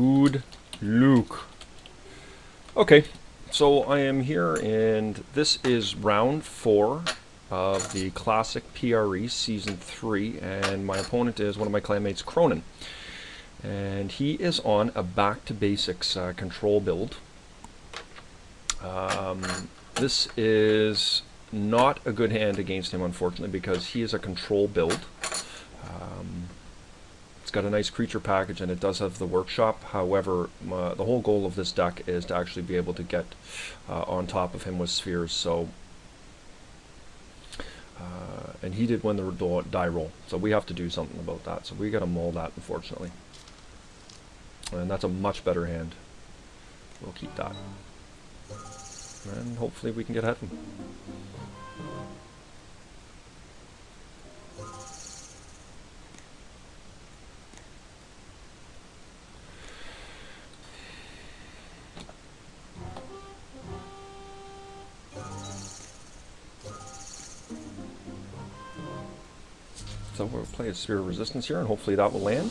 Good luck. Okay, so I am here, and this is round 4 of the Classic PRE Season 3, and my opponent is one of my clanmates, Cronin. And he is on a back-to-basics control build. This is not a good hand against him, unfortunately, because he is a control build. It's got a nice creature package, and it does have the workshop. However, the whole goal of this deck is to actually be able to get on top of him with spheres. So, and he did win the die roll, so we have to do something about that. So we got to mull that, unfortunately. And that's a much better hand. We'll keep that, and hopefully we can get ahead of him. So we'll play a Sphere of Resistance here, and hopefully that will land.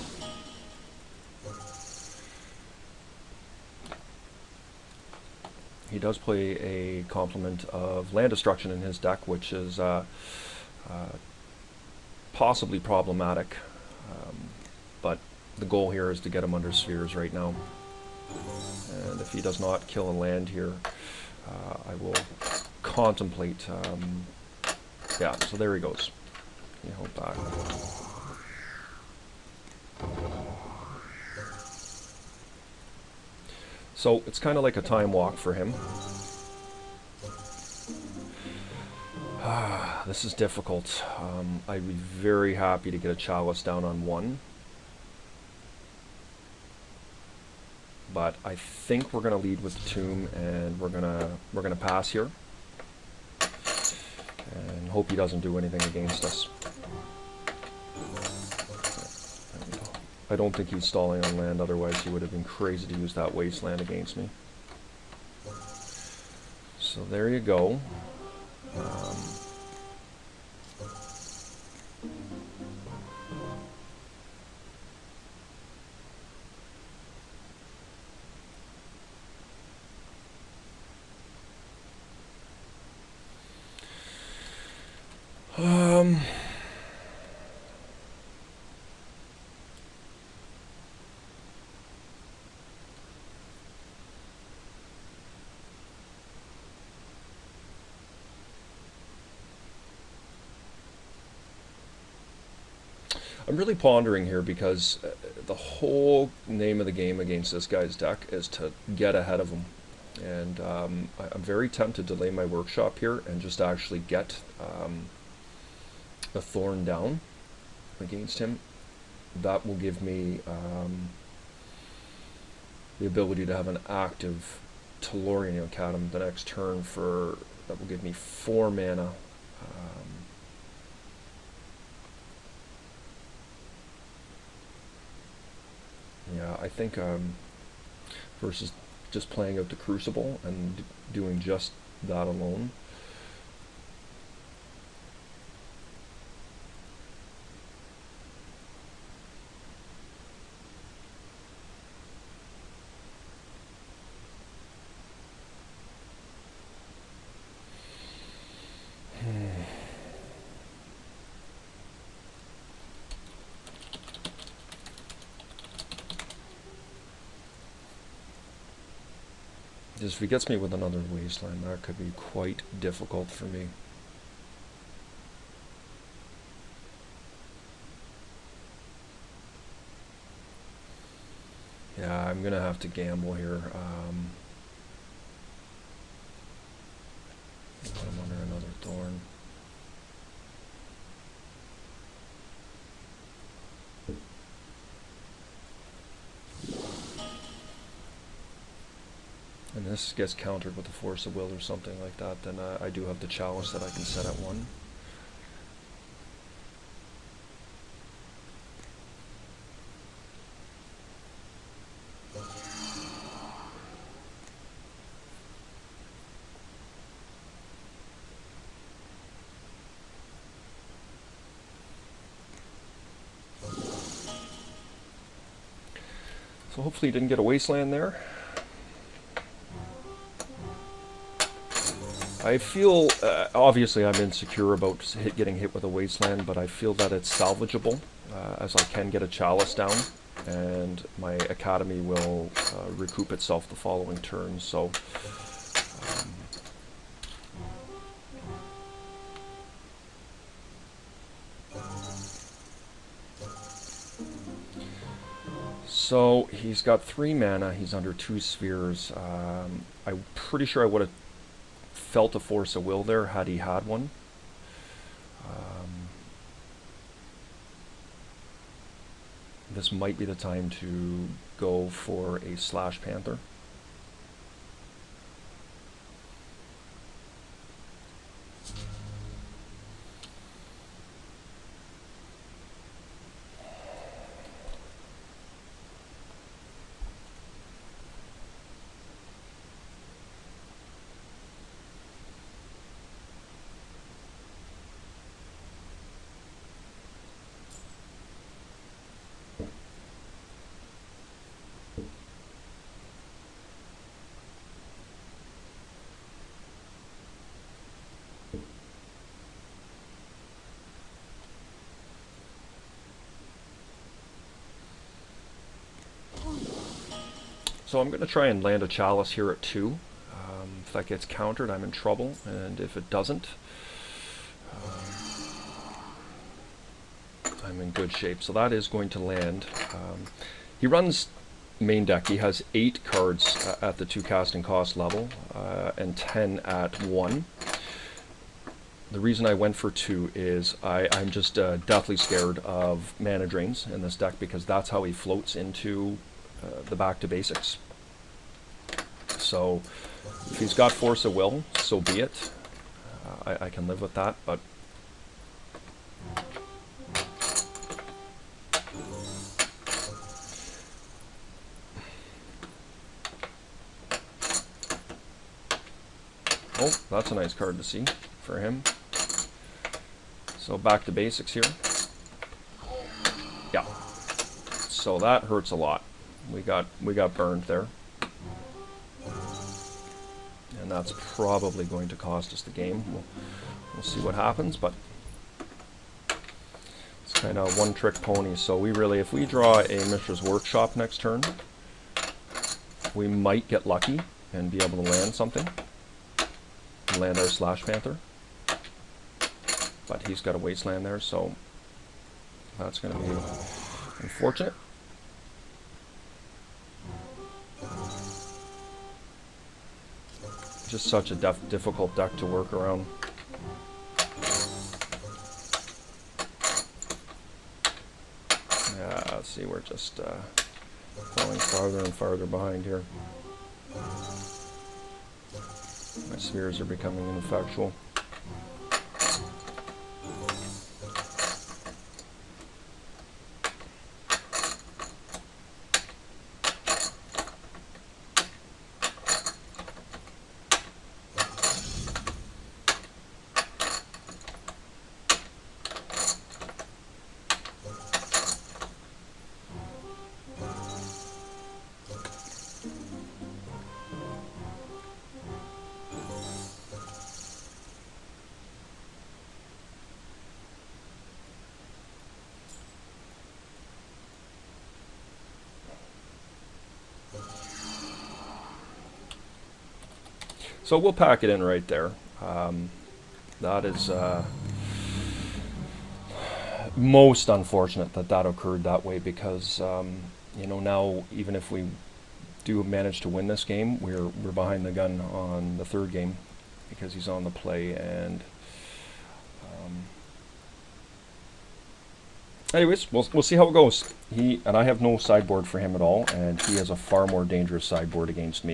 He does play a complement of land destruction in his deck, which is possibly problematic. But the goal here is to get him under spheres right now. And if he does not kill a land here, I will contemplate. Yeah, so there he goes. You hold back. So it's kind of like a time walk for him. This is difficult. I'd be very happy to get a Chalice down on 1. But I think we're gonna lead with the Tomb, and we're gonna pass here. And hope he doesn't do anything against us. I don't think he's stalling on land, otherwise he would have been crazy to use that wasteland against me. So there you go. I'm really pondering here because the whole name of the game against this guy's deck is to get ahead of him. And I'm very tempted to lay my workshop here and just actually get a Thorn down against him. That will give me the ability to have an active Tellurian Cadam the next turn that will give me 4 mana. Yeah, I think versus just playing out the Crucible and doing just that alone. Just if he gets me with another wasteland, that could be quite difficult for me. Yeah, I'm gonna have to gamble here. Put him under another Thorn. And this gets countered with a Force of Will or something like that, then I do have the Chalice that I can set at 1. So hopefully he didn't get a wasteland there. I feel, obviously I'm insecure about getting hit with a wasteland, but I feel that it's salvageable, as I can get a chalice down, and my academy will recoup itself the following turn, so... So he's got 3 mana, he's under 2 spheres. I'm pretty sure I would have felt a force of will there had he had one. This might be the time to go for a Slash Panther. So I'm going to try and land a chalice here at 2. If that gets countered, I'm in trouble, and if it doesn't, I'm in good shape. So that is going to land. He runs main deck. He has 8 cards at the 2 casting cost level, and 10 at 1. The reason I went for 2 is I'm just deathly scared of mana drains in this deck, because that's how he floats into the back to basics. So if he's got force of will, so be it. I can live with that, but oh, that's a nice card to see for him. So back to basics here. Yeah. So that hurts a lot. We got burned there. And that's probably going to cost us the game. We'll see what happens, but it's kind of one trick pony. So we really, if we draw a Mishra's Workshop next turn, we might get lucky and be able to land something. Land our Slash Panther. But he's got a wasteland there, so that's going to be unfortunate. Just such a difficult deck to work around. Yeah, let's see, we're just falling farther and farther behind here. My spheres are becoming ineffectual. So we'll pack it in right there. That is most unfortunate that that occurred that way, because you know, now even if we do manage to win this game, we're behind the gun on the 3rd game because he's on the play. And anyways, we'll see how it goes. I have no sideboard for him at all, and he has a far more dangerous sideboard against me.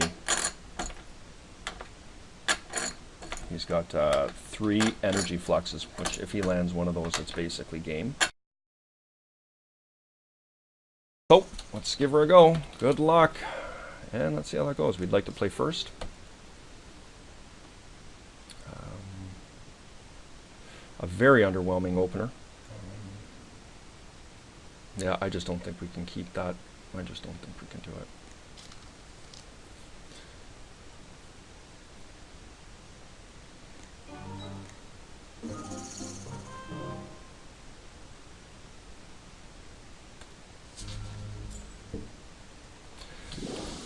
He's got 3 energy fluxes, which if he lands one of those, it's basically game. So, let's give her a go. Good luck. And let's see how that goes. We'd like to play first. A very underwhelming opener. Yeah, I just don't think we can keep that I just don't think we can do it.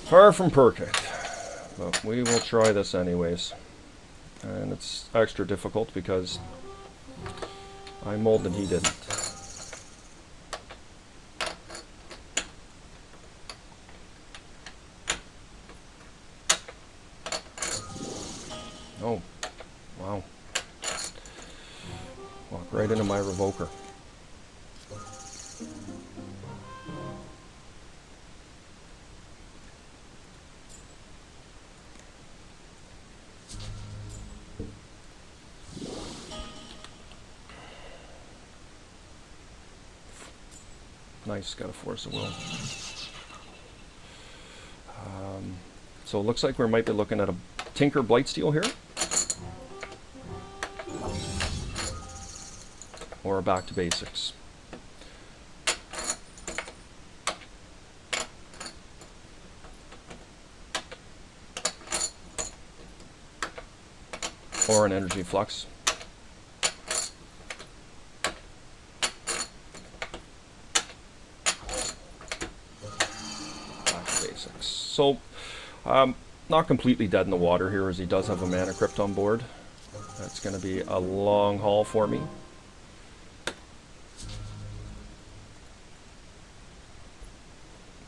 Far from perfect, but we will try this anyways. And it's extra difficult because I molded and he didn't. Oh, wow. Walk right into my revoker. Nice, got a force of will. So it looks like we might be looking at a Tinker Blightsteel here. Or a back to basics. Or an energy flux. So, not completely dead in the water here, as he does have a mana crypt on board. That's going to be a long haul for me.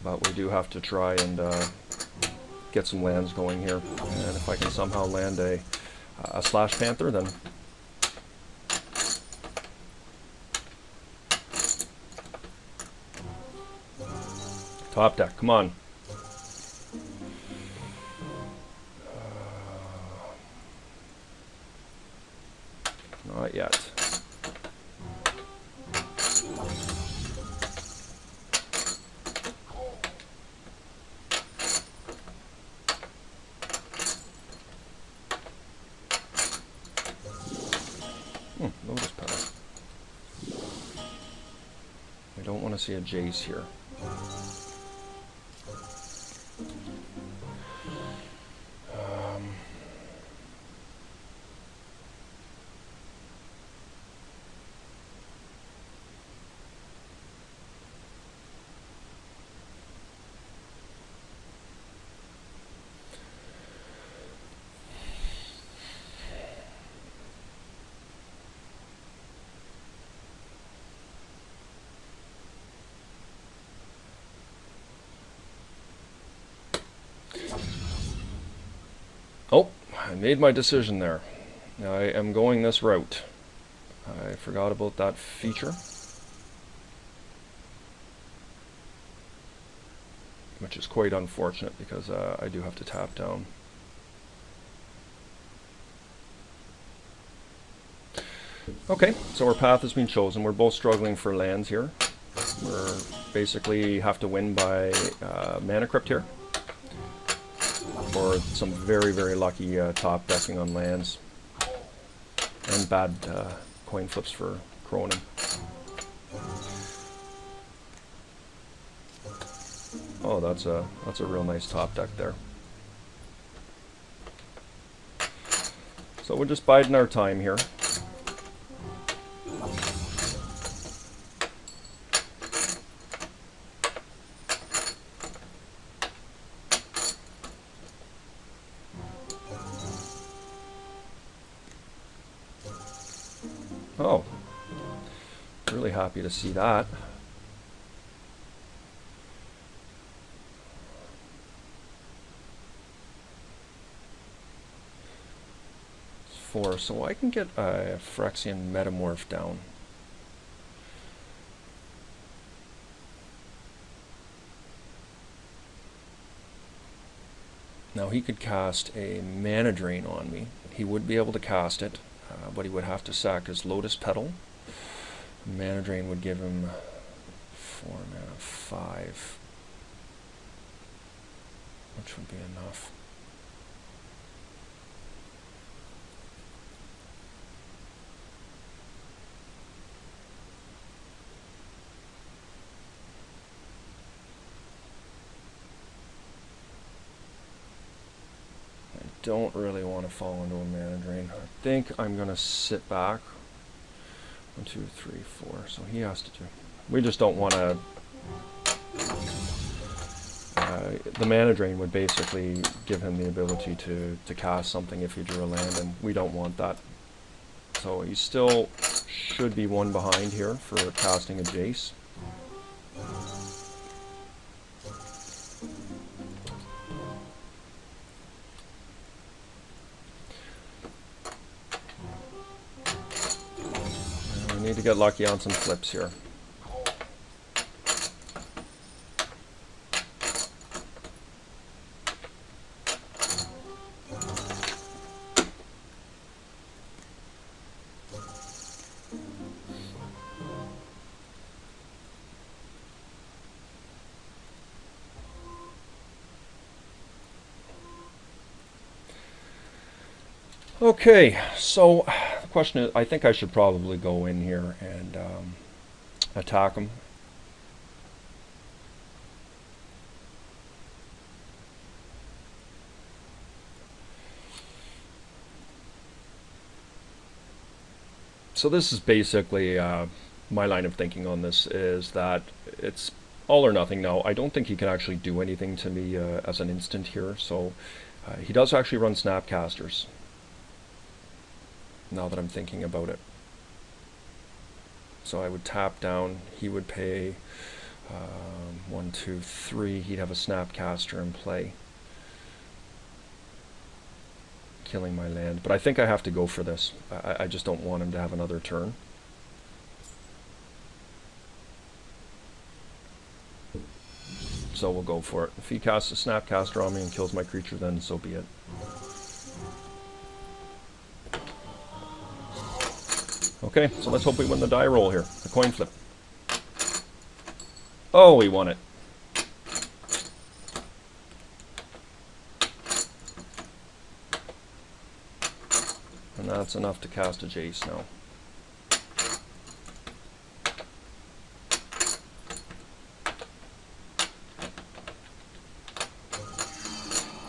But we do have to try and get some lands going here. And if I can somehow land a Slash Panther, then... Top deck, come on. Not yet. Lotus Petal. I don't want to see a Jace here. Oh, I made my decision there. I am going this route. I forgot about that feature. Which is quite unfortunate because I do have to tap down. Okay, so our path has been chosen. We're both struggling for lands here. We're basically have to win by mana crypt here. Or some very, very lucky top decking on lands. And bad coin flips for Cronin. Oh, that's a real nice top deck there. So we're just biding our time here. Oh, really happy to see that. It's 4, so I can get a Phyrexian Metamorph down. Now he could cast a Mana Drain on me. He would be able to cast it. But he would have to sack his Lotus Petal. Mana Drain would give him 4 mana, 5. Which would be enough. don't really want to fall into a mana drain. I think I'm going to sit back. 1, 2, 3, 4. So he has to do. We just don't want to. The mana drain would basically give him the ability to cast something if he drew a land, and we don't want that. So he still should be one behind here for casting a Jace. We need to get lucky on some flips here. Okay, so the question is, I think I should probably go in here and attack him. So this is basically my line of thinking on this, is that it's all or nothing now. I don't think he can actually do anything to me as an instant here, so he does actually run Snapcasters. Now that I'm thinking about it. So I would tap down, he would pay 1, 2, 3, he'd have a Snapcaster in play. Killing my land. But I think I have to go for this. I just don't want him to have another turn. So we'll go for it. If he casts a Snapcaster on me and kills my creature, then so be it. Okay, so let's hope we win the die roll here. The coin flip. Oh, we won it. And that's enough to cast a Jace now.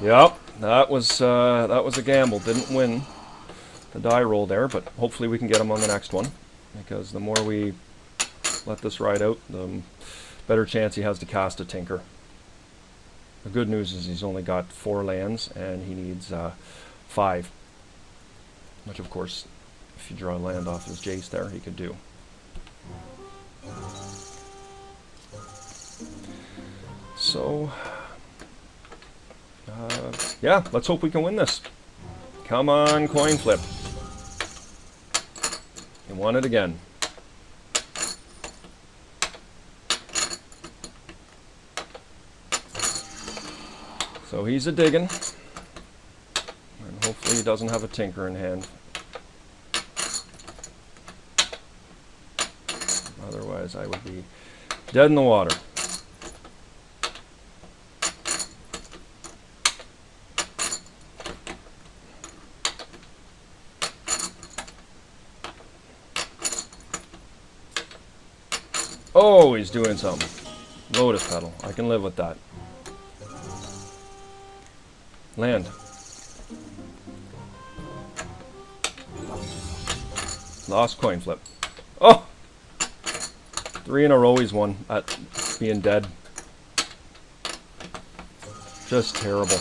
Yep, that was a gamble. Didn't win the die roll there, but hopefully we can get him on the next one, because the more we let this ride out, the better chance he has to cast a Tinker. The good news is he's only got 4 lands and he needs 5, which of course, if you draw a land off his Jace there, he could do. So yeah, let's hope we can win this. Come on, coin flip. You won it again. So he's a diggin'. And hopefully he doesn't have a Tinker in hand. Otherwise I would be dead in the water. Oh, he's doing something. Lotus Petal. I can live with that. Land. Lost coin flip. Oh! 3 in a row he's won at being dead. Just terrible.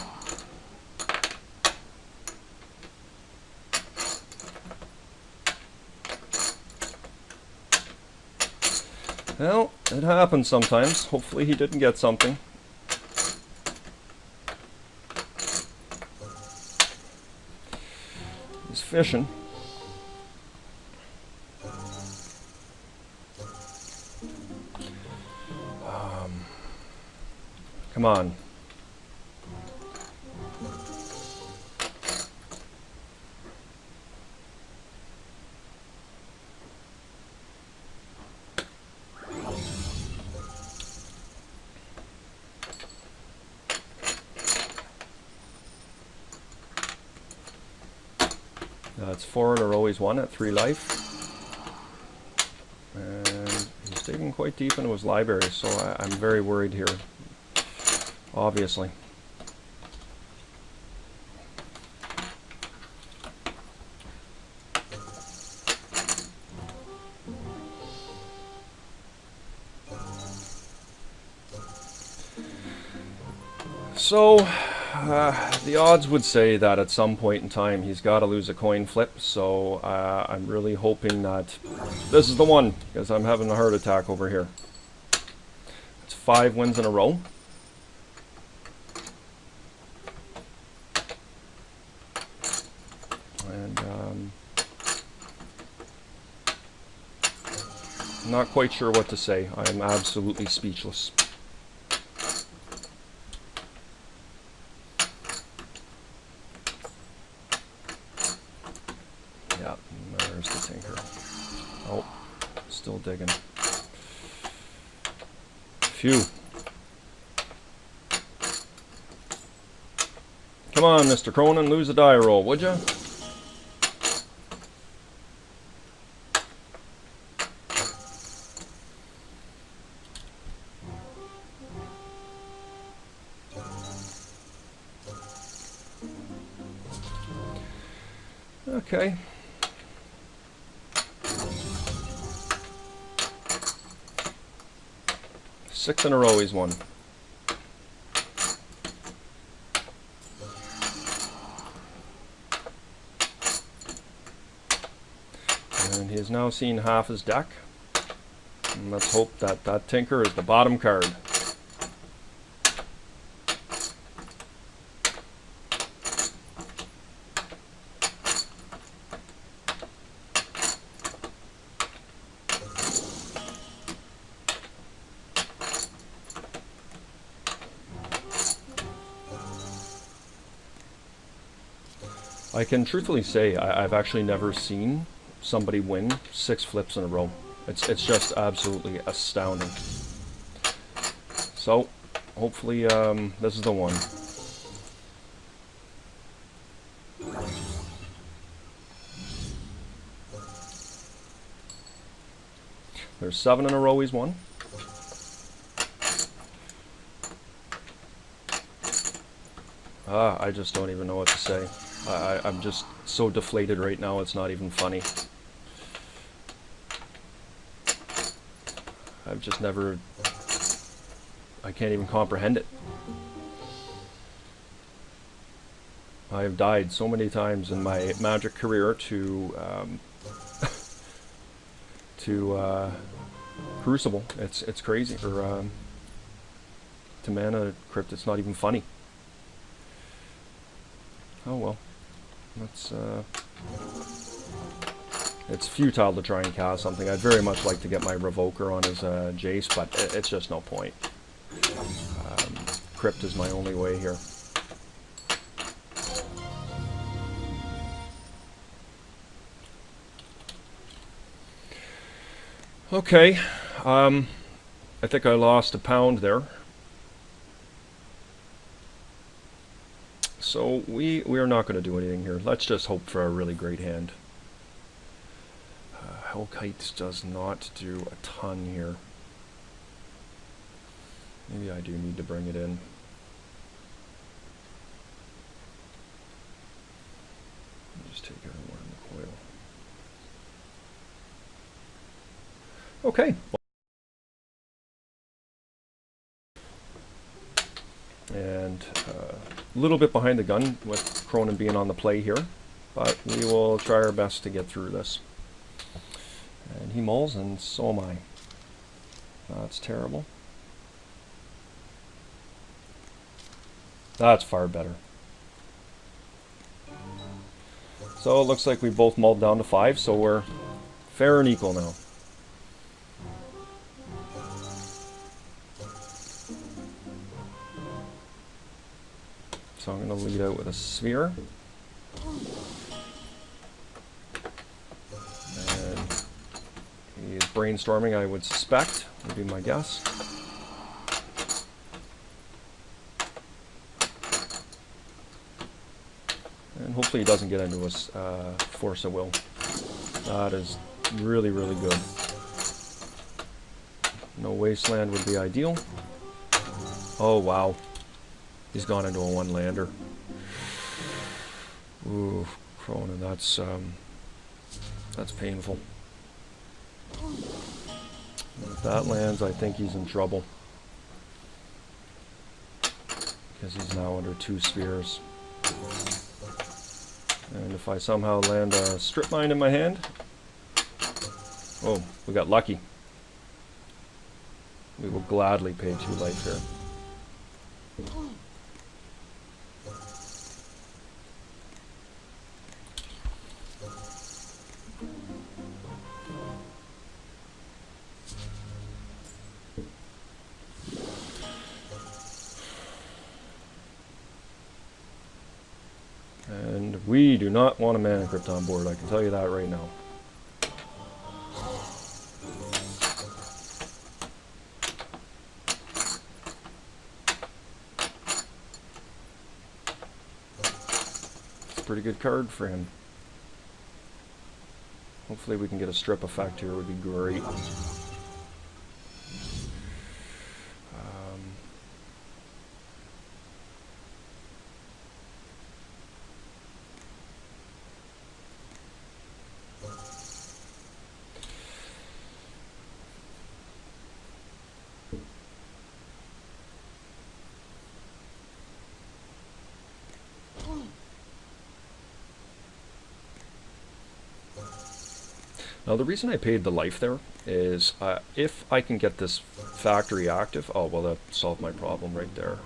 Well, it happens sometimes. Hopefully he didn't get something. He's fishing. Come on. That's 4 in a row he's won at 3 life. And he's digging quite deep into his library, so I'm very worried here, obviously. So, the odds would say that at some point in time he's got to lose a coin flip, so I'm really hoping that this is the one, because I'm having a heart attack over here. It's 5 wins in a row. And I'm not quite sure what to say. I'm absolutely speechless. Yeah, there's the tinker. Oh, still digging. Phew. Come on, Mr. Cronin, lose a die roll, would ya? Okay. Six in a row he's won. And he has now seen half his deck. And let's hope that that tinker is the bottom card. I can truthfully say I've actually never seen somebody win 6 flips in a row. It's just absolutely astounding. So hopefully this is the one. There's 7 in a row he's won. I just don't even know what to say. I'm just so deflated right now, it's not even funny. I've just never... I can't even comprehend it. I've died so many times in my Magic career to Crucible. It's crazy. Or to Mana Crypt, it's not even funny. Oh well. That's it's futile to try and cast something. I'd very much like to get my Revoker on his Jace, but it's just no point. Crypt is my only way here. Okay, I think I lost a pound there. So we are not going to do anything here. Let's just hope for a really great hand. Hellkite does not do a ton here. Maybe I do need to bring it in. Just take everyone in the coil. Okay. And a little bit behind the gun with Cronin being on the play here, but we will try our best to get through this. And he mulls, and so am I. That's terrible. That's far better. So it looks like we both mulled down to 5, so we're fair and equal now. So I'm going to lead out with a sphere. And he's brainstorming, I would suspect, would be my guess. And hopefully he doesn't get into his Force of Will. That is really, really good. No Wasteland would be ideal. Oh, wow. He's gone into a one-lander. Ooh, Cronin, that's painful. If that lands, I think he's in trouble. because he's now under 2 spheres. And if I somehow land a strip mine in my hand... Oh, we got lucky. We will gladly pay 2 life here. And we do not want a Mana Crypt on board, I can tell you that right now. Pretty good card for him. Hopefully we can get a strip effect here, would be great. Now the reason I paid the life there is if I can get this factory active, oh well, that solved my problem right there.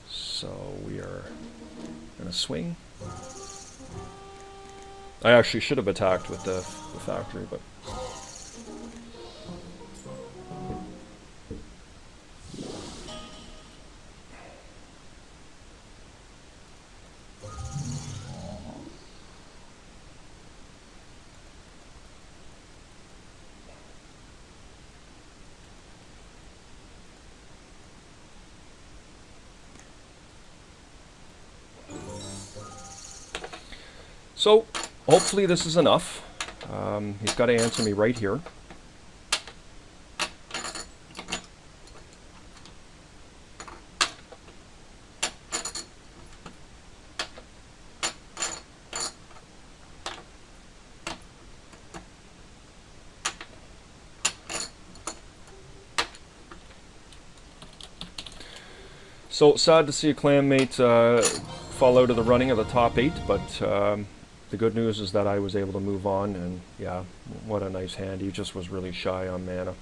So we are gonna swing. I actually should have attacked with the factory, but so, hopefully this is enough. He's got to answer me right here. So, sad to see a clanmate fall out of the running of the top 8, but the good news is that I was able to move on, and yeah, what a nice hand. He just was really shy on mana.